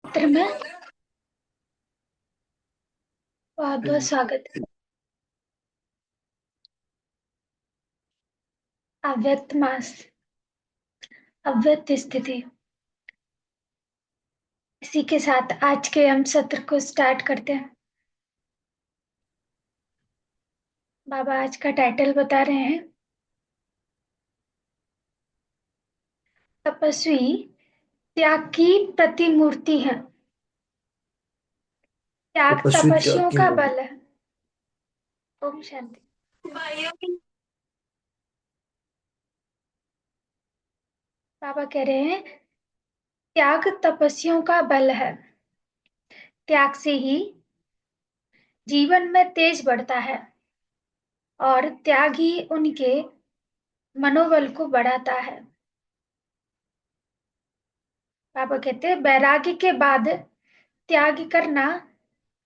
चित्र में बहुत बहुत स्वागत है। अव्यक्त मास, अव्यक्त स्थिति। इसी के साथ आज के हम सत्र को स्टार्ट करते हैं। बाबा आज का टाइटल बता रहे हैं, तपस्वी त्याग की प्रतिमूर्ति है। त्याग तपस्वी त्याग तपस्वियों की का मूर्ति। बल है। ओम शांति। बाबा कह रहे हैं, त्याग तपस्वियों का बल है। त्याग से ही जीवन में तेज बढ़ता है और त्याग ही उनके मनोबल को बढ़ाता है। बाबा कहते हैं, वैराग्य के बाद त्याग करना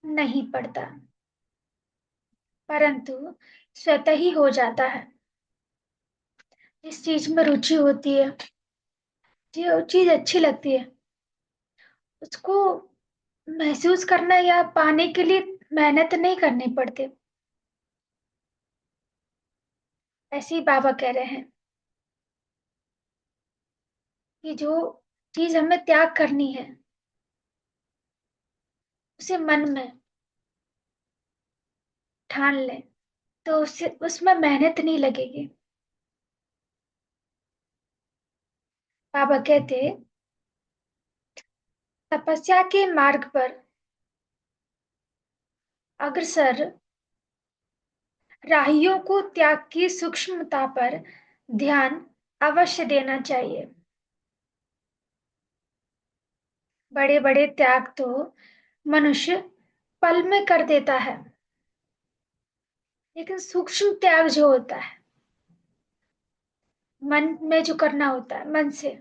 नहीं पड़ता, परंतु स्वतः ही हो जाता है। जिस चीज में रुचि होती है, जो चीज अच्छी लगती है, उसको महसूस करना या पाने के लिए मेहनत नहीं करनी पड़ती। ऐसे ही बाबा कह रहे हैं कि जो चीज हमें त्याग करनी है, उसे मन में ठान लें तो उससे उसमें मेहनत नहीं लगेगी। बाबा कहते, तपस्या के मार्ग पर अग्रसर राहियों को त्याग की सूक्ष्मता पर ध्यान अवश्य देना चाहिए। बड़े बड़े त्याग तो मनुष्य पल में कर देता है, लेकिन सूक्ष्म त्याग जो होता है, मन में जो करना होता है, मन से,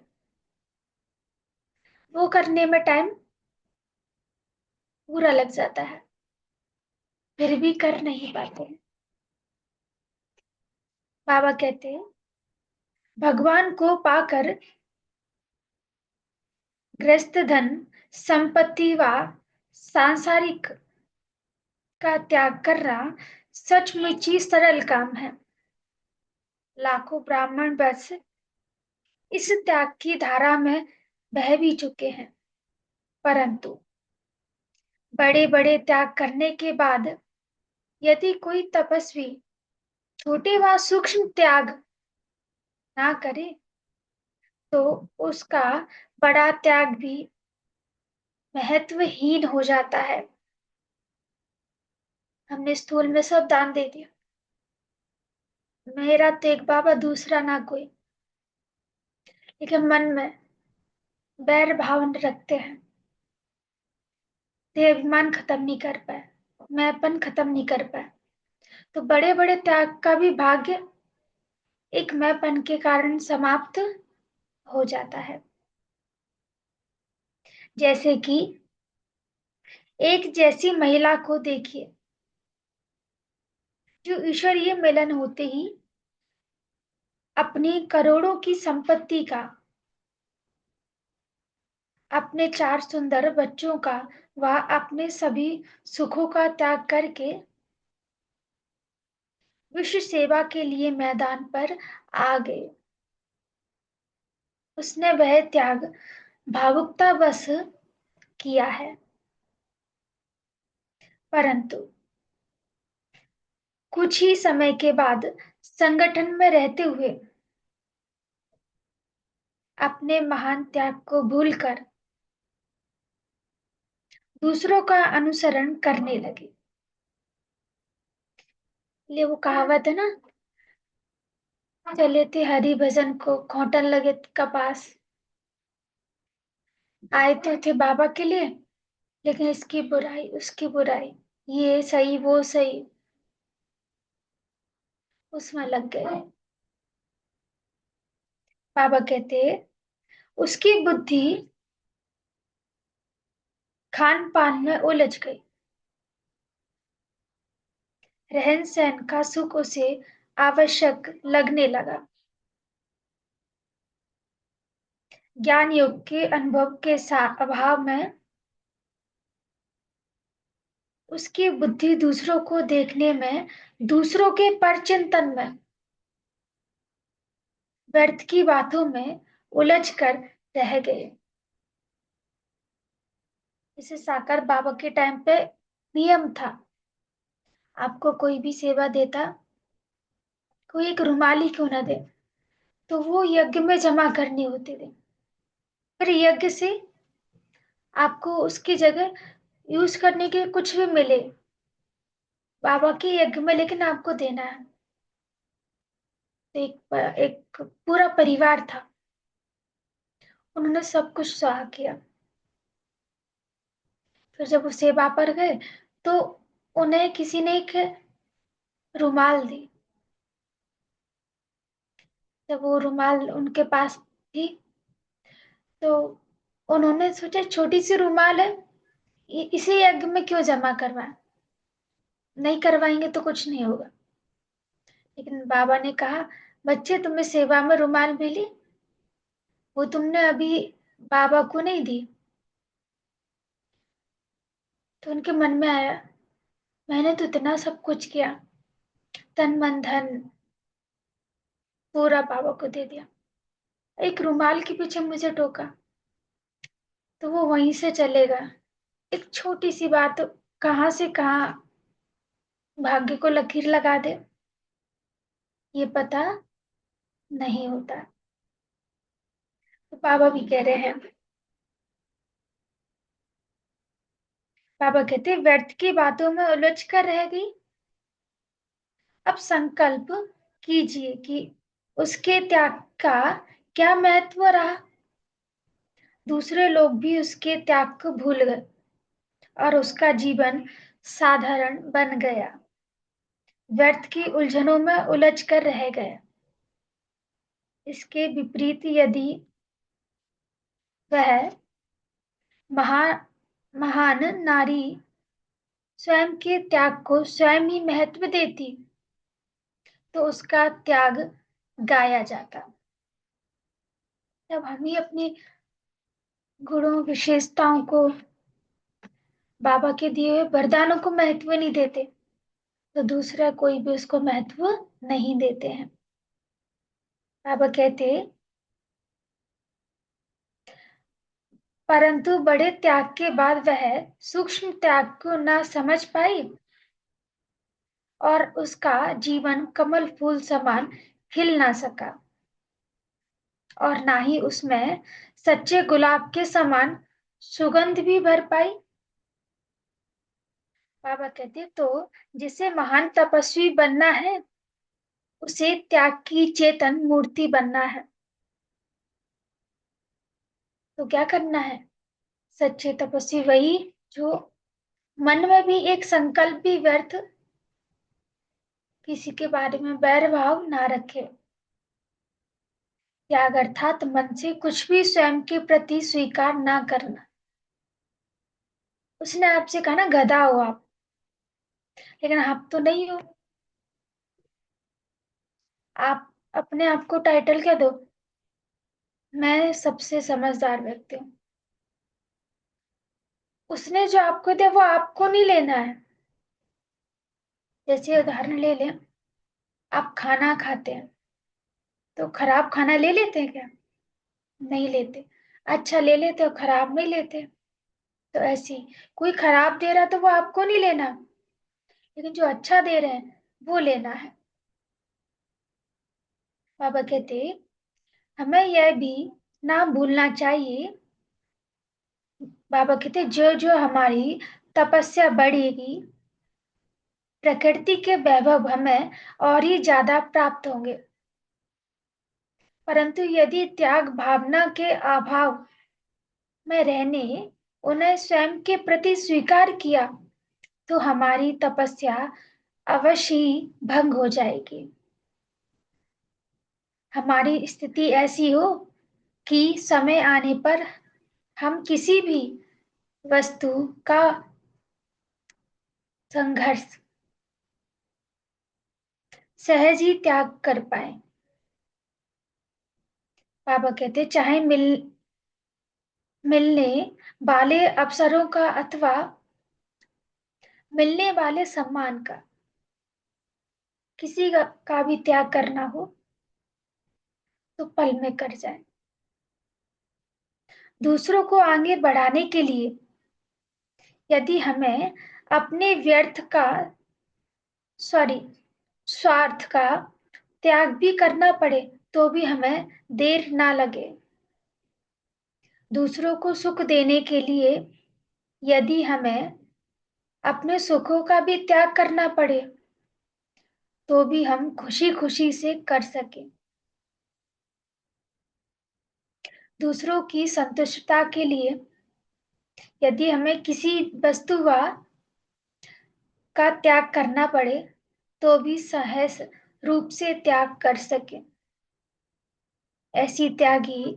वो करने में टाइम पूरा लग जाता है, फिर भी कर नहीं पाते। बाबा कहते हैं, भगवान को पाकर गृहस्थ धन संपत्ति व सांसारिक का त्याग करना सचमुच ही सरल काम है। लाखों ब्राह्मण बस इस त्याग की धारा में बह भी चुके हैं, परंतु बड़े बड़े त्याग करने के बाद यदि कोई तपस्वी छोटे व सूक्ष्म त्याग ना करे, तो उसका बड़ा त्याग भी महत्वहीन हो जाता है। हमने स्थूल में सब दान दे दिया, मेरा तो एक बाबा दूसरा ना कोई, लेकिन मन में बैर भाव रखते हैं, देहाभिमान खत्म नहीं कर पाए, मैंपन खत्म नहीं कर पाए, तो बड़े बड़े त्याग का भी भाग्य एक मैंपन के कारण समाप्त हो जाता है। जैसे कि एक जैसी महिला को देखिए, जो ईश्वरीय मिलन होते ही अपनी करोड़ों की संपत्ति का, अपने चार सुंदर बच्चों का व अपने सभी सुखों का त्याग करके विश्व सेवा के लिए मैदान पर आ गए। उसने वह त्याग भावुकतावश किया है, परंतु कुछ ही समय के बाद संगठन में रहते हुए अपने महान त्याग को भूलकर दूसरों का अनुसरण करने लगे। ये वो कहावत है ना, चले थे हरि भजन को खोटन लगे कपास। आए तो थे बाबा के लिए, लेकिन इसकी बुराई उसकी बुराई, ये सही वो सही, उसमें लग गए। बाबा कहते, उसकी बुद्धि खान पान में उलझ गई, रहन सहन का सुख उसे आवश्यक लगने लगा, ज्ञान योग के अनुभव के साथ अभाव में उसकी बुद्धि दूसरों को देखने में, दूसरों के परचिंतन में, व्यर्थ की बातों में उलझ कर रह गए। जैसे साकार बाबा के टाइम पे नियम था, आपको कोई भी सेवा देता, कोई एक रुमाली क्यों ना दे, तो वो यज्ञ में जमा करनी होती थी। फिर यज्ञ से आपको उसकी जगह यूज करने के कुछ भी मिले, बाबा के यज्ञ में लेकिन आपको देना है। तो एक पूरा परिवार था, उन्होंने सब कुछ सहा किया। फिर जब वो सेवा पर गए तो उन्हें किसी ने एक रुमाल दी। जब वो रुमाल उनके पास थी तो उन्होंने सोचा छोटी सी रुमाल है, इसे यज्ञ में क्यों जमा करवाएं, नहीं करवाएंगे तो कुछ नहीं होगा। लेकिन बाबा ने कहा, बच्चे तुम्हें सेवा में रुमाल मिली, वो तुमने अभी बाबा को नहीं दी। तो उनके मन में आया, मैंने तो इतना सब कुछ किया, तन मन धन पूरा बाबा को दे दिया, एक रुमाल के पीछे मुझे टोका, तो वो वहीं से चलेगा। एक छोटी सी बात कहाँ से कहाँ भाग्य को लकीर लगा दे, ये पता नहीं होता। तो बाबा भी कह रहे हैं, बाबा कहते व्यर्थ की बातों में उलझ कर रह गई, अब संकल्प कीजिए कि उसके त्याग का क्या महत्व रहा। दूसरे लोग भी उसके त्याग को भूल गए और उसका जीवन साधारण बन गया, व्यर्थ की उलझनों में उलझ कर रह गए। इसके विपरीत यदि वह महा महान नारी स्वयं के त्याग को स्वयं ही महत्व देती तो उसका त्याग गाया जाता। जब हम ही अपनी गुणों विशेषताओं को, बाबा के दिए हुए वरदानों को महत्व नहीं देते, तो दूसरा कोई भी उसको महत्व नहीं देते हैं। बाबा कहते, परंतु बड़े त्याग के बाद वह सूक्ष्म त्याग को ना समझ पाई और उसका जीवन कमल फूल समान खिल ना सका और ना ही उसमें सच्चे गुलाब के समान सुगंध भी भर पाई। बाबा कहते तो जिसे महान तपस्वी बनना है उसे त्याग की चेतन मूर्ति बनना है। तो क्या करना है, सच्चे तपस्वी वही जो मन में भी एक संकल्प भी व्यर्थ, किसी के बारे में बैर भाव ना रखे। त्याग अर्थात मन से कुछ भी स्वयं के प्रति स्वीकार ना करना। उसने आपसे कहा ना गधा हो आप, लेकिन आप तो नहीं हो। आप अपने आप को टाइटल क्या दो, मैं सबसे समझदार व्यक्ति हूँ। उसने जो आपको दिया वो आपको नहीं लेना है। जैसे उदाहरण ले लें, आप खाना खाते हैं तो खराब खाना ले लेते हैं क्या, नहीं लेते। अच्छा ले लेते हो, खराब नहीं लेते। तो ऐसी कोई खराब दे रहा तो वो आपको नहीं लेना, लेकिन जो अच्छा दे रहे हैं वो लेना है। बाबा कहते हमें यह भी ना भूलना चाहिए, बाबा कहते जो जो हमारी तपस्या बढ़ेगी प्रकृति के वैभव हमें और ही ज्यादा प्राप्त होंगे। परंतु यदि त्याग भावना के अभाव में रहने उन्हें स्वयं के प्रति स्वीकार किया तो हमारी तपस्या अवश्य ही भंग हो जाएगी। हमारी स्थिति ऐसी हो कि समय आने पर हम किसी भी वस्तु का संघर्ष सहज ही त्याग कर पाए। बाबा कहते चाहे मिलने वाले अवसरों का अथवा मिलने वाले सम्मान का, किसी का भी त्याग करना हो तो पल में कर जाए। दूसरों को आगे बढ़ाने के लिए यदि हमें अपने सॉरी स्वार्थ का त्याग भी करना पड़े तो भी हमें देर ना लगे। दूसरों को सुख देने के लिए यदि हमें अपने सुखों का भी त्याग करना पड़े तो भी हम खुशी खुशी से कर सकें। दूसरों की संतुष्टता के लिए यदि हमें किसी वस्तु व का त्याग करना पड़े तो भी सहज रूप से त्याग कर सके। ऐसी त्यागी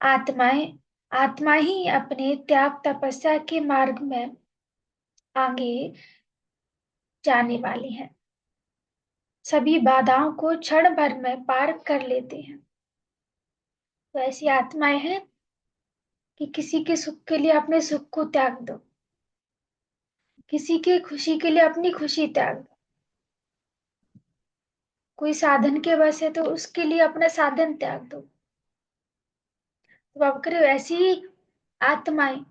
आत्माएं आत्मा ही अपने त्याग तपस्या के मार्ग में आगे जाने वाली है। सभी बाधाओं को क्षण भर में पार कर लेते हैं। तो ऐसी आत्माएं हैं कि किसी के सुख के लिए अपने सुख को त्याग दो, किसी की खुशी के लिए अपनी खुशी त्याग दो। कोई साधन के बस है तो उसके लिए अपना साधन त्याग दो। तो बाबा करे ऐसी ही आत्माएं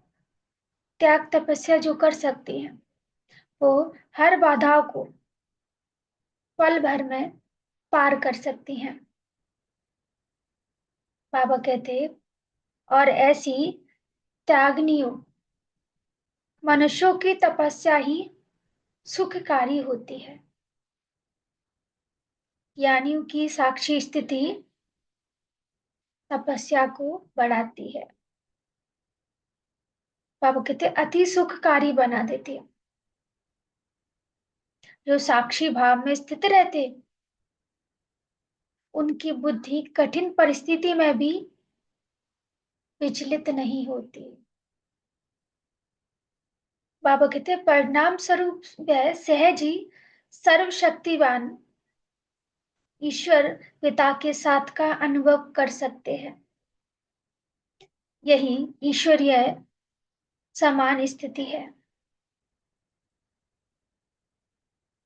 त्याग तपस्या जो कर सकती हैं वो हर बाधा को पल भर में पार कर सकती हैं। बाबा कहते और ऐसी त्यागनियों मनुष्यों की तपस्या ही सुखकारी होती है। ज्ञानियों की साक्षी स्थिति तपस्या को बढ़ाती है। बाबा कहते अति सुखकारी बना देती है। जो साक्षी भाव में स्थित रहते उनकी बुद्धि कठिन परिस्थिति में भी विचलित नहीं होती। बाबा कहते परिणाम स्वरूप वह सहज ही सर्वशक्तिवान ईश्वर पिता के साथ का अनुभव कर सकते हैं। यही ईश्वरीय समान स्थिति है।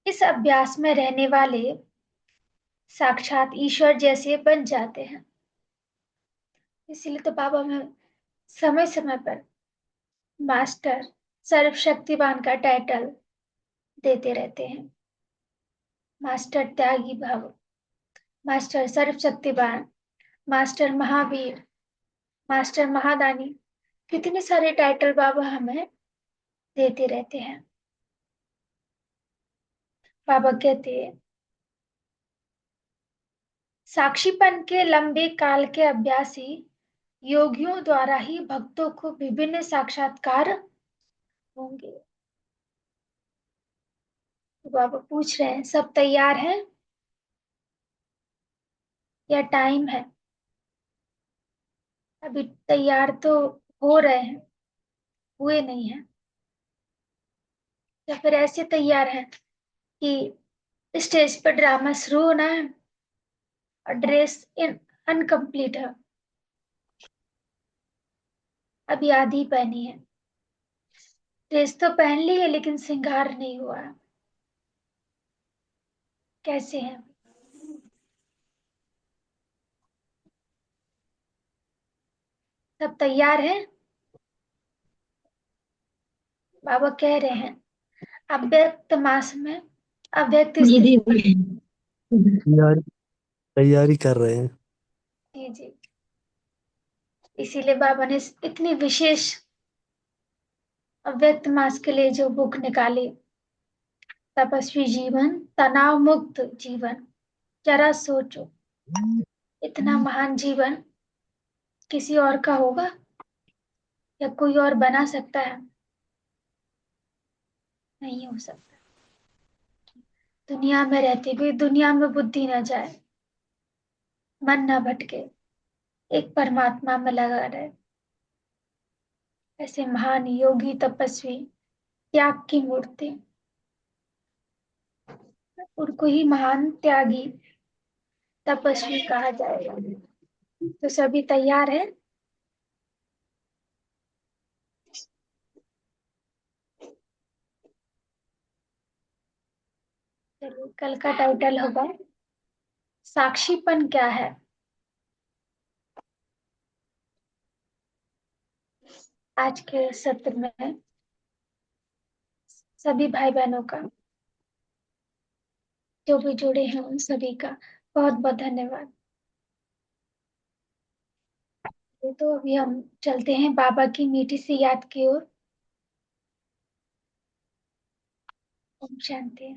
इस अभ्यास में रहने वाले साक्षात ईश्वर जैसे बन जाते हैं। इसलिए तो बाबा में समय समय पर मास्टर सर्वशक्तिवान का टाइटल देते रहते हैं। मास्टर त्यागी भाव, मास्टर सर्वशक्तिवान, मास्टर महावीर, मास्टर महादानी, कितने सारे टाइटल बाबा हमें देते रहते हैं। बाबा कहते हैं साक्षीपन के लंबे काल के अभ्यासी योगियों द्वारा ही भक्तों को विभिन्न साक्षात्कार होंगे। तो बाबा पूछ रहे हैं सब तैयार हैं या टाइम है? अभी तैयार तो हो रहे हैं, हुए नहीं है, या फिर ऐसे तैयार हैं कि स्टेज पर ड्रामा शुरू होना है और ड्रेस इन अनकंप्लीट है, अभी आधी पहनी है। ड्रेस तो पहन ली है लेकिन श्रृंगार नहीं हुआ। कैसे हैं? सब तैयार हैं? बाबा कह रहे हैं अव्यक्त मास में अव्यक्त जी स्थिति। जी तैयारी तैयारी कर रहे हैं। जी जी। इसीलिए बाबा ने इतनी विशेष अव्यक्त मास के लिए जो बुक निकाली, तपस्वी जीवन तनाव मुक्त जीवन। जरा सोचो इतना महान जीवन किसी और का होगा या कोई और बना सकता है? नहीं हो सकता। दुनिया में रहते हुए दुनिया में बुद्धि न जाए, मन न भटके, एक परमात्मा में लगा रहे। ऐसे महान योगी तपस्वी त्याग की मूर्ति, उनको ही महान त्यागी तपस्वी कहा जाएगा। तो सभी तैयार हैं? चलिए, कल का टाइटल होगा साक्षीपन क्या है। आज के सत्र में सभी भाई बहनों का, जो भी जुड़े हैं उन सभी का बहुत बहुत धन्यवाद। तो अभी हम चलते हैं बाबा की मीठी सी याद की ओर। ओम शांति।